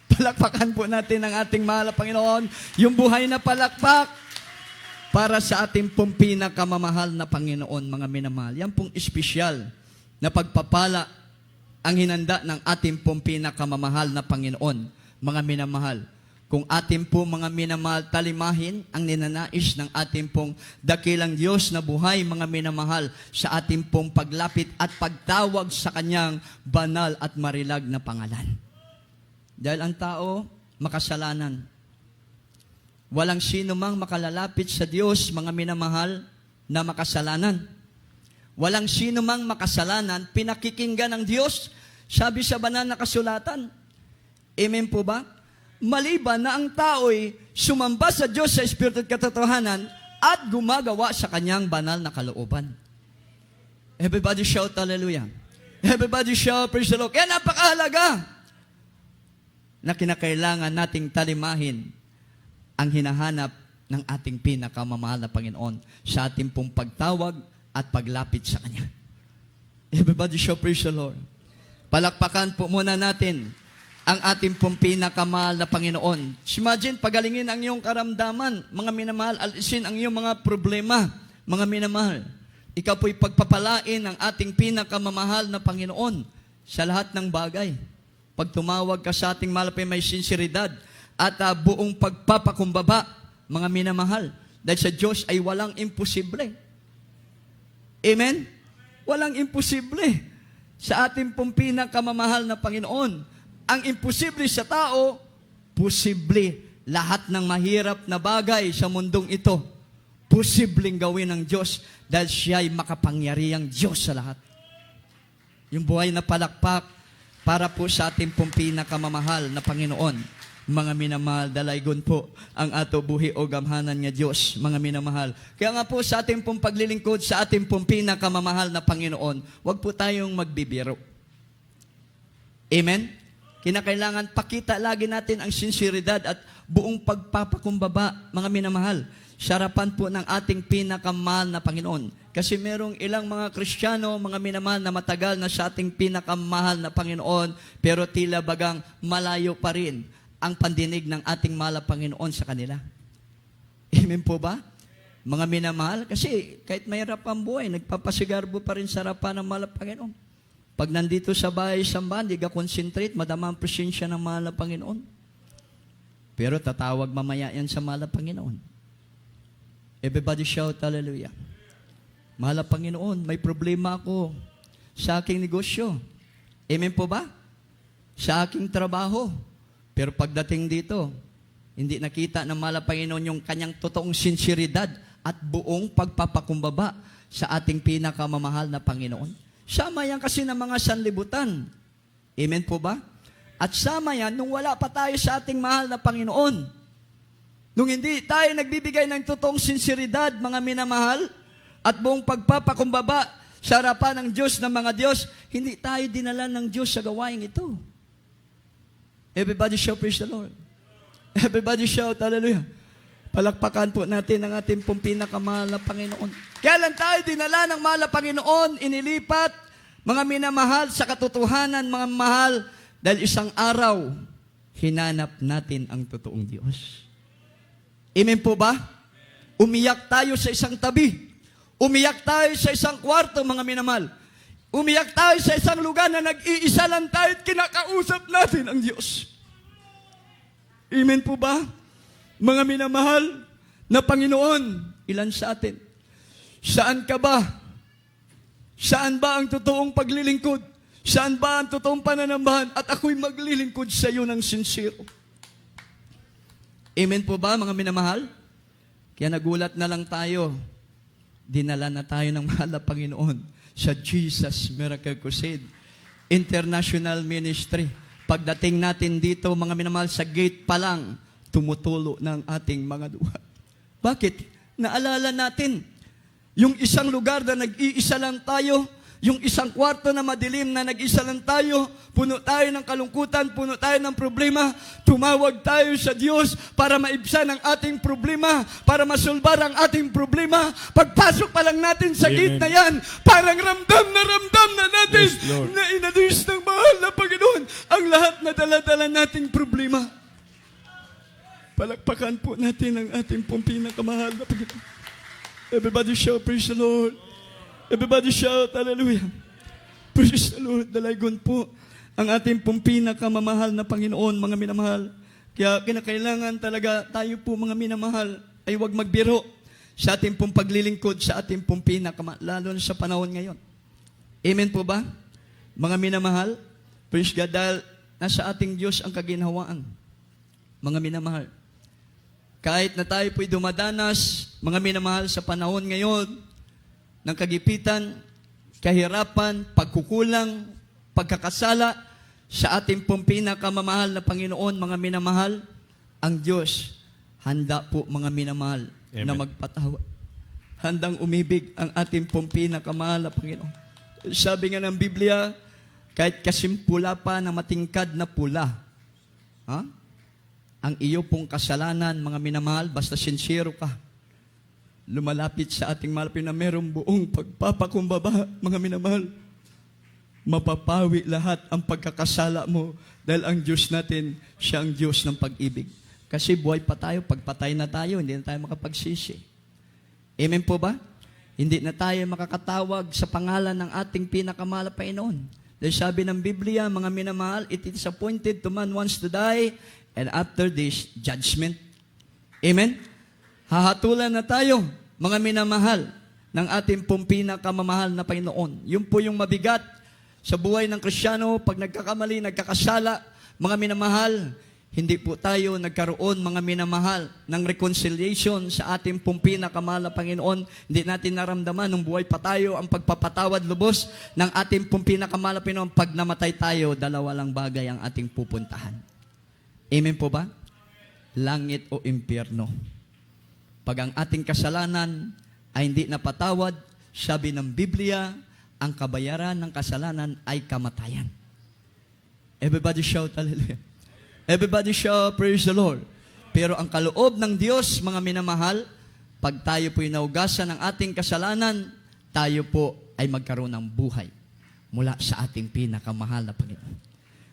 Palakpakan po natin ang ating mahal na Panginoon, yung buhay na palakpak, para sa ating pong pinakamamahal na Panginoon, mga minamahal. Yan pong espesyal na pagpapala ang hinanda ng ating pong pinakamamahal na Panginoon, mga minamahal. Kung ating po mga minamahal talimahin ang ninanais ng ating pong dakilang Diyos na buhay, mga minamahal, sa ating pong paglapit at pagtawag sa Kanyang banal at marilag na pangalan. Dahil ang tao, makasalanan. Walang sino mang makalalapit sa Diyos, mga minamahal, na makasalanan. Walang sino mang makasalanan, pinakikinggan ng Diyos, sabi sa banal na kasulatan. Amen po ba? Maliban na ang tao'y sumamba sa Diyos sa Espiritu at katotohanan at gumagawa sa Kanyang banal na kalooban. Everybody shout hallelujah. Everybody shout praise the Lord. Kaya napakahalaga na kinakailangan nating talimahin ang hinahanap ng ating pinakamamahal na Panginoon sa ating pong pagtawag at paglapit sa Kanya. Everybody shout praise the Lord. Palakpakan po muna natin ang ating pong pinakamahal na Panginoon. Imagine, pagalingin ang iyong karamdaman, mga minamahal, alisin ang iyong mga problema, mga minamahal. Ikaw po'y pagpapalain ng ating pinakamamahal na Panginoon sa lahat ng bagay. Pag tumawag ka sa ating mahal, may sinseridad at buong pagpapakumbaba, mga minamahal. Dahil sa Diyos ay walang imposible. Amen? Walang imposible sa ating pong pinakamamahal na Panginoon. Ang imposible sa tao, posible lahat ng mahirap na bagay sa mundong ito. Posibleng gawin ng Diyos dahil siya ay makapangyarihang Diyos sa lahat. Yung buhay na palakpak para po sa ating pong pinakamamahal na Panginoon. Mga minamahal, dalaygon po ang ato buhi o gamhanan nga Diyos, mga minamahal. Kaya nga po sa ating pong paglilingkod sa ating pong pinakamamahal na Panginoon, huwag po tayong magbibiro. Amen? Kinakailangan pakita lagi natin ang sinseridad at buong pagpapakumbaba, mga minamahal, sa harapan po ng ating pinakamahal na Panginoon. Kasi merong ilang mga Kristiyano, mga minamahal na matagal na sa ating pinakamahal na Panginoon, pero tila bagang malayo pa rin ang pandinig ng ating mahal na Panginoon sa kanila. Amen po ba? Mga minamahal, kasi kahit mahirap ang buhay, nagpapasigarbo pa rin sa harapan ng mahal na Panginoon. Pag nandito sa bahay sambahan, di ka concentrate, madama ang presensya ng mahal na Panginoon. Pero tatawag mamaya yan sa mahal na Panginoon. Everybody shout, hallelujah. Mahal na Panginoon, may problema ako sa aking negosyo. Amen po ba? Sa aking trabaho. Pero pagdating dito, hindi nakita ng mahal na Panginoon yung kanyang totoong sinseridad at buong pagpapakumbaba sa ating pinakamamahal na Panginoon. Sama yan kasi ng mga sanlibutan. Amen po ba? At sama yan nung wala pa tayo sa ating mahal na Panginoon. Nung hindi tayo nagbibigay ng totoong sinseridad, mga minamahal, at buong pagpapakumbaba sa harapan ng Diyos ng mga Diyos, hindi tayo dinala ng Diyos sa gawain ito. Everybody shout, praise the Lord. Everybody shout, hallelujah. Palakpakan po natin ang ating pong pinakamahal na Panginoon. Kaya lang tayo dinala ng mahal na Panginoon, inilipat, mga minamahal, sa katotohanan, mga mahal, dahil isang araw, hinanap natin ang totoong Diyos. Amen po ba? Umiyak tayo sa isang tabi. Umiyak tayo sa isang kwarto, mga minamahal. Umiyak tayo sa isang lugar na nag-iisa lang tayo at kinakausap natin ang Diyos. Amen po ba? Mga minamahal na Panginoon, ilan sa atin? Saan ka ba? Saan ba ang totoong paglilingkod? Saan ba ang totoong pananambahan? At ako'y maglilingkod sa iyo ng sincero. Amen po ba, mga minamahal? Kaya nagulat na lang tayo. Dinala na tayo ng mahal na Panginoon sa Jesus Miracle Crusade International Ministry. Pagdating natin dito, mga minamahal, sa gate pa lang, tumutulo ng ating mga duha. Bakit? Naalala natin, yung isang lugar na nag-iisa lang tayo, yung isang kwarto na madilim na nag-isa lang tayo, puno tayo ng kalungkutan, puno tayo ng problema, tumawag tayo sa Diyos para maibsan ang ating problema, para masulbar ang ating problema. Pagpasok pa lang natin sa gate na yan, parang ramdam na natin na inadis ng mahal na Panginoon ang lahat na dala-dala nating problema. Palakpakan po natin ang ating pong pinakamahal na Panginoon. Everybody shout, praise the Lord. Everybody shout, hallelujah. Praise the Lord, dalagon po ang ating pong pinakamamahal na Panginoon, mga minamahal. Kaya kinakailangan talaga tayo po, mga minamahal, ay huwag magbiro sa ating pong paglilingkod sa ating pong pinakamahal, lalo na sa panahon ngayon. Amen po ba? Mga minamahal, praise God, dahil nasa ating Diyos ang kaginhawaan. Mga minamahal, kahit na tayo po'y dumadanas, mga minamahal, sa panahon ngayon, ng kagipitan, kahirapan, pagkukulang, pagkakasala, sa ating pong pinakamamahal na Panginoon, mga minamahal, ang Diyos, handa po, mga minamahal, Amen, na magpatawad. Handang umibig ang ating pong pinakamahal na Panginoon. Sabi nga ng Biblia, kahit kasimpula pa na matingkad na pula, ang iyo pong kasalanan, mga minamahal, basta sincero ka, lumalapit sa ating malapit na merong buong pagpapakumbaba, mga minamahal, mapapawi lahat ang pagkakasala mo dahil ang Diyos natin, siya ang Diyos ng pag-ibig. Kasi buhay pa tayo, pagpatay na tayo, hindi na tayo makapagsisi. Amen po ba? Hindi na tayo makakatawag sa pangalan ng ating pinakamahal na Panginoon. Dahil sabi ng Biblia, mga minamahal, it is appointed to man once to die, and after this, judgment. Amen? Hahatulan na tayo, mga minamahal, ng ating pong pinakamamahal na Panginoon. Yun po yung mabigat sa buhay ng Kristiyano, pag nagkakamali, nagkakasala, mga minamahal, hindi po tayo nagkaroon, mga minamahal, ng reconciliation sa ating pong pinakamahal na Panginoon. Hindi natin naramdaman nung buhay pa tayo ang pagpapatawad lubos ng ating pong pinakamahal na Panginoon. Pag namatay tayo, dalawa lang bagay ang ating pupuntahan. Amen po ba? Langit o impyerno. Pag ang ating kasalanan ay hindi napatawad, sabi ng Biblia, ang kabayaran ng kasalanan ay kamatayan. Everybody shout, hallelujah. Everybody shout, praise the Lord. Pero ang kaloob ng Diyos, mga minamahal, pag tayo po'y naugasan ng ating kasalanan, tayo po ay magkaroon ng buhay mula sa ating pinakamahal na Panginoon.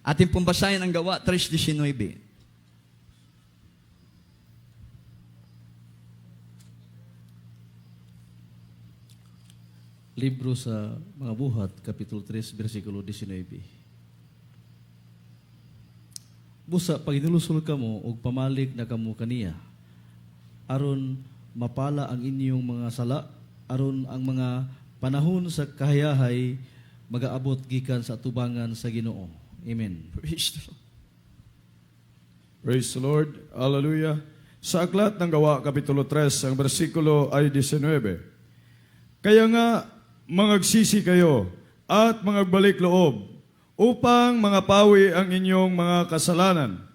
Ating pong basahin ang Gawa 3:19. Libro sa mga buhat, Kapitulo 3, versikulo 19. Busa, pag inulusol ka mo, o pamalig na kamo kaniya, aron mapala ang inyong mga sala, aron ang mga panahon sa kahayahay magaabot gikan sa atubangan sa Ginoo. Amen. Praise the Lord. Praise the Lord. Hallelujah. Sa Aklat ng Gawa, Kapitulo 3, ang bersikulo ay 19. Kaya nga, mangagsisi kayo at mangagbalik loob upang mangapawi ang inyong mga kasalanan.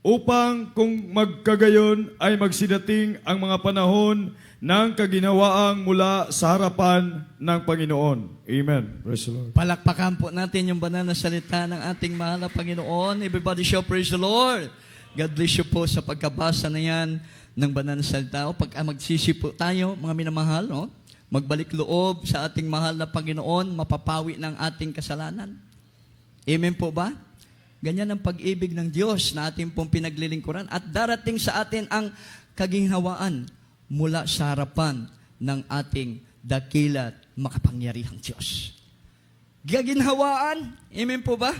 Upang kung magkagayon ay magsidating ang mga panahon ng kaginawaang mula sa harapan ng Panginoon. Amen. Praise the Lord. Palakpakan po natin yung banal na salita ng ating mahal na Panginoon. Everybody shout, praise the Lord. God bless you po sa pagkabasa na yan ng banal na salita. O pag magsisi po tayo, mga minamahal, no? Magbalik loob sa ating mahal na Panginoon, mapapawi ng ating kasalanan. Amen po ba? Ganyan ang pag-ibig ng Diyos na ating pong pinaglilingkuran at darating sa atin ang kaginhawaan mula sa harapan ng ating dakilat makapangyarihang Diyos. Gaginhawaan, amen po ba?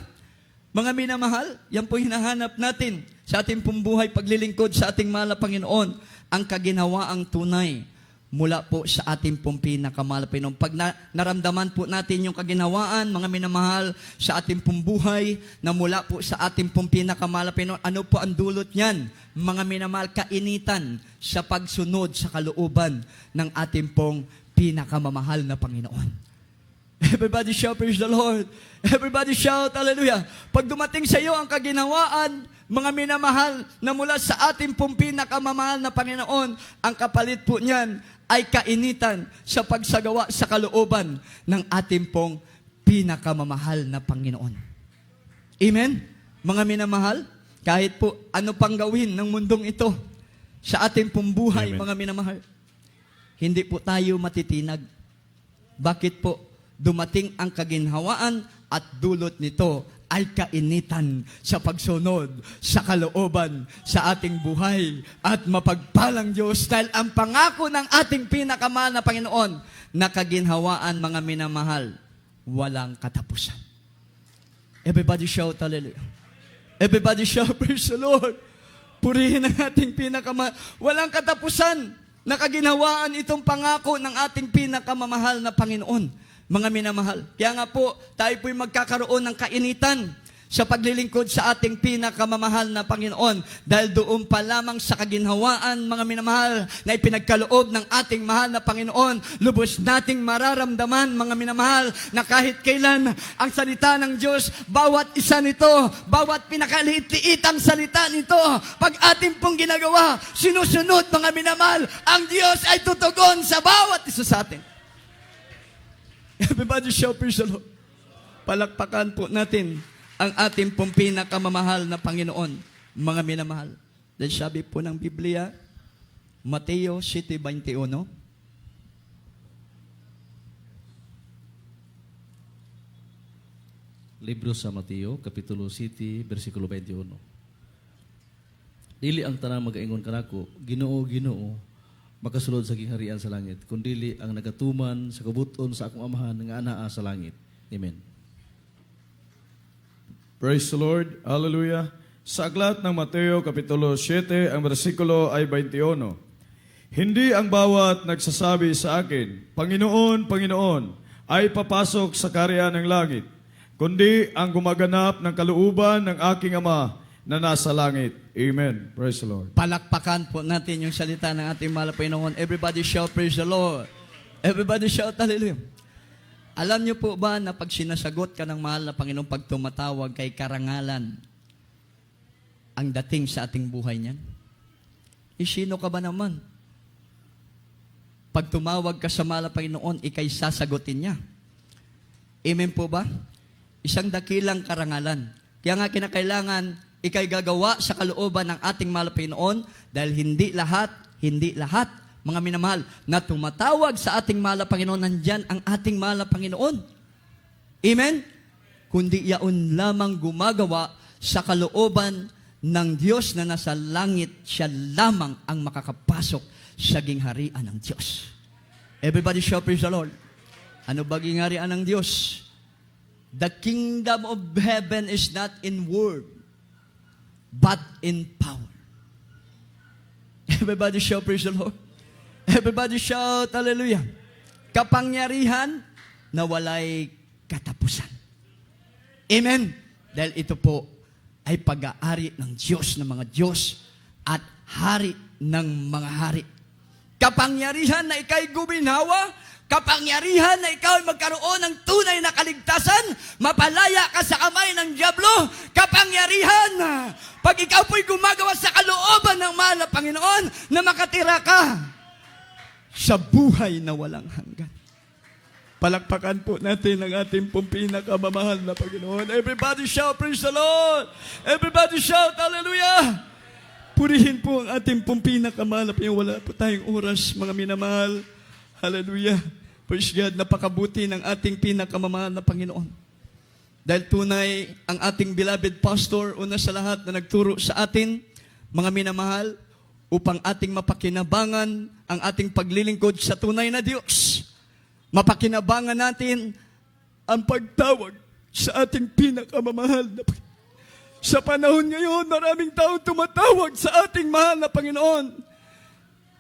Mga minamahal, yan po hinahanap natin sa ating pong buhay paglilingkod sa ating mahal na Panginoon, ang kaginhawaang tunay mula po sa ating pong pinakamahal na Panginoon. Pag naramdaman po natin yung kaginhawaan, mga minamahal, sa ating pong buhay na mula po sa ating pong pinakamahal na Panginoon, ano po ang dulot niyan? Mga minamahal, kainitan sa pagsunod sa kalooban ng ating pong pinakamamahal na Panginoon. Everybody shout, praise the Lord. Everybody shout, hallelujah. Pag dumating sa iyo ang kaginhawaan, mga minamahal, na mula sa ating pong pinakamamahal na Panginoon, ang kapalit po niyan ay kainitan sa pagsagawa sa kalooban ng ating pong pinakamamahal na Panginoon. Amen? Mga minamahal, kahit po ano pang gawin ng mundong ito sa ating pong buhay, Amen. mga minamahal, hindi po tayo matitinag. Bakit po? Dumating ang kaginhawaan at dulot nito ay kainitan sa pagsunod sa kalooban sa ating buhay at mapagpalang Diyos dahil ang pangako ng ating pinakamahal na Panginoon na kaginhawaan, mga minamahal, walang katapusan. Everybody shout hallelujah. Everybody shout praise the Lord. Purihin ang ating pinakamahal. Walang katapusan na kaginhawaan itong pangako ng ating pinakamamahal na Panginoon. Mga minamahal, kaya nga po, tayo po'y magkakaroon ng kainitan sa paglilingkod sa ating pinakamamahal na Panginoon. Dahil doon pa lamang sa kaginhawaan, mga minamahal, na ipinagkaloob ng ating mahal na Panginoon, lubos nating mararamdaman, mga minamahal, na kahit kailan ang salita ng Diyos, bawat isa nito, bawat pinakaliit-liitang salita nito, pag ating pong ginagawa, sinusunod, mga minamahal, ang Diyos ay tutugon sa bawat isa sa atin. Everybody shout, praise the Lord. Palakpakan po natin ang ating pong pinakamamahal na Panginoon, mga minamahal. Dahil sabi po ng Biblia, Mateo 7:21, Libro sa Mateo, Kapitulo 7, versikulo 21. Dili ang tanang mag-aingon kanako, Ginoo, Ginoo, makasulod sa gingharian sa langit, kundili ang nagatuman sa kabuton sa akong amahan nga anaa sa langit. Amen. Praise the Lord. Hallelujah. Sa Aklat ng Mateo, Kapitulo 7, ang bersikulo ay 21. Hindi ang bawat nagsasabi sa akin, Panginoon, Panginoon, ay papasok sa kaharian ng langit, kundi ang gumaganap ng kalooban ng aking Ama na nasa langit. Amen. Praise the Lord. palakpakan po natin yung salita ng ating mahal na Panginoon. Everybody shout, praise the Lord. Everybody shout, hallelujah. Alam niyo po ba na pag sinasagot ka ng mahal na Panginoon, pag tumatawag kay karangalan, ang dating sa ating buhay niyan? Sino ka ba naman? Pag tumawag ka sa mahal na Panginoon, ikay sasagutin niya. Amen po ba? Isang dakilang karangalan. Kaya nga kinakailangan ikay gagawa sa kalooban ng ating mahal na Panginoon dahil hindi lahat, mga minamahal, na tumatawag sa ating mahal na Panginoon, nandyan ang ating mahal na Panginoon. Amen? Kundi yaon lamang gumagawa sa kalooban ng Diyos na nasa langit, siya lamang ang makakapasok sa gingharian ng Diyos. Everybody shout, praise the Lord. Ano ba gingarian ng Diyos? The kingdom of heaven is not in word, but in power. Everybody shout, praise the Lord. Everybody shout, hallelujah. Kapangyarihan na walay katapusan. Amen. Dahil ito po ay pag-aari ng Diyos ng mga Diyos at hari ng mga hari. Kapangyarihan na ikaw'y guminawa, kapangyarihan na ikaw ay magkaroon ng tunay na kaligtasan, mapalaya ka sa kamay ng dyablo, kapangyarihan na pag ikaw po'y gumagawa sa kalooban ng mahal na Panginoon, na makatira ka sa buhay na walang hanggan. Palakpakan po natin ang ating pong pinakamamahal na Panginoon. Everybody shout, praise the Lord! Everybody shout, hallelujah! Purihin po ang ating pong pinakamahal na Panginoon. Wala po tayong oras, mga minamahal. Hallelujah. Praise God, napakabuti ng ating pinakamamahal na Panginoon. Dahil tunay ang ating beloved pastor, una sa lahat na nagturo sa atin, mga minamahal, upang ating mapakinabangan ang ating paglilingkod sa tunay na Diyos. Mapakinabangan natin ang pagtawag sa ating pinakamamahal na Panginoon. Sa panahon ngayon, maraming taong tumatawag sa ating mahal na Panginoon.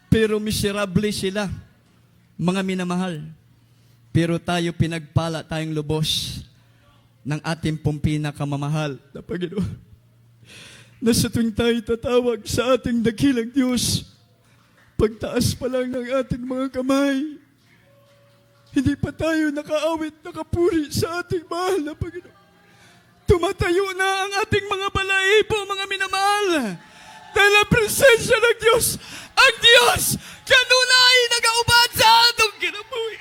Pero miserable sila, mga minamahal. Pero tayo pinagpala tayong lubos ng ating pong pinakamamahal na Panginoon. Na sa tuwing tayo tatawag sa ating dakilang Diyos, pagtaas pa lang ng ating mga kamay, hindi pa tayo nakaawit, nakapuri sa ating mahal na Panginoon. Tumatayo na ang ating mga balahibo, mga minamahal. Dahil ang presensya ng Diyos, ang Diyos, kanunay nagaubad sa atong kinabuhi.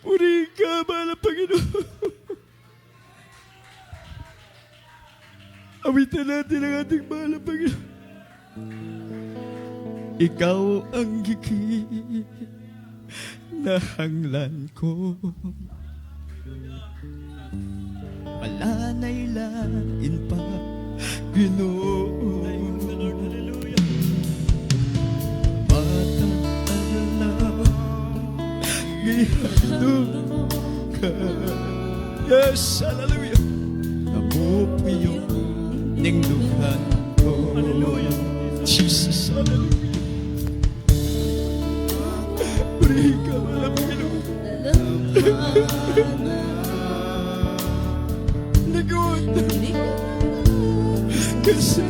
Puri ka, mahal na Panginoon. Awitan natin ang ating mahal na Panginoon. Ikaw ang gigi na hanglan ko. Wala na'y lain pa, Ginoo. Matagal gihandog ka. Yes, hallelujah. Namupuyo ning luhan ko. Hallelujah. Jesus, hallelujah. Puri ka, mahal Panginoon. Nagot kasi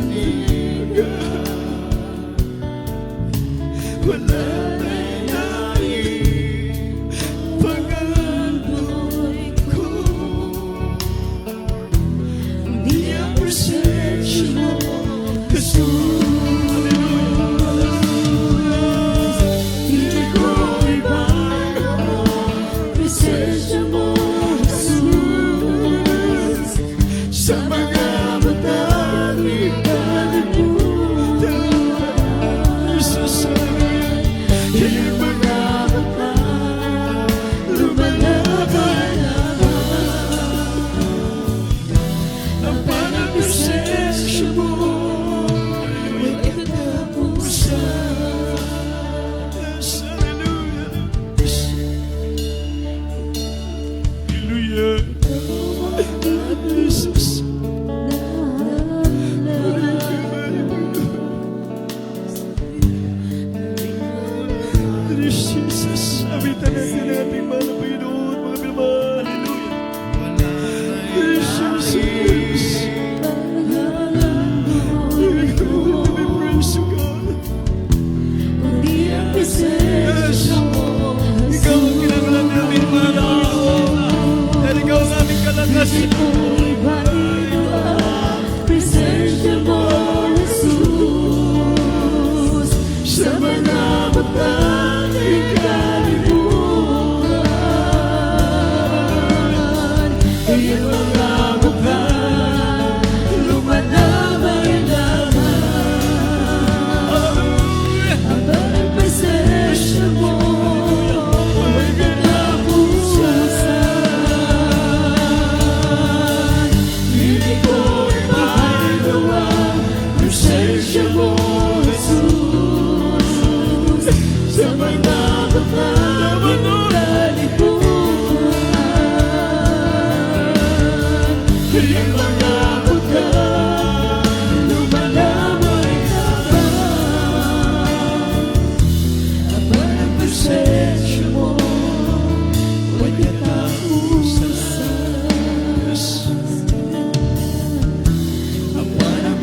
wala na'y naing pag-anoy ko. Hindi ang presensya mo kasunod. Sa mga batang ikalimutan, isasabi, yung mga batang lumalaban naman. Ang panag-presensya mo,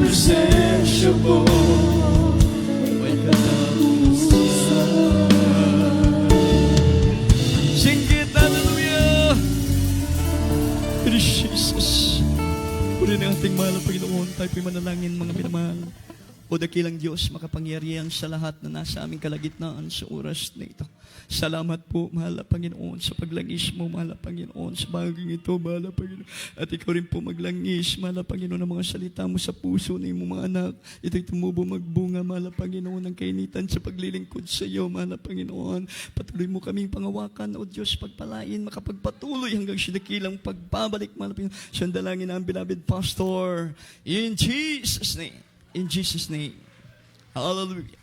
presensya mo ay katapusan. Sing it, hallelujah! Jesus, puri ng ating mahal na Panginoon, tayo po'y manalangin mga minamahal. O dakilang Diyos, makapangyarihan sa lahat na nasa aming kalagitnaan sa oras na ito. Salamat po, mahal na Panginoon, sa paglangis mo, mahal na Panginoon, sa baging ito, mahal na Panginoon. At ikaw rin po maglangis, mahal na Panginoon, ng mga salita mo sa puso ng iyong mga anak. Ito'y tumubo magbunga, mahal na Panginoon, ng kainitan sa paglilingkod sa iyo, mahal na Panginoon. Patuloy mo kaming pangawakan, O Diyos, pagpalain, makapagpatuloy hanggang sa dakilang pagbabalik, mahal na Panginoon. Siyang dalangin ang beloved pastor. In Jesus' name. In Jesus' name. Hallelujah.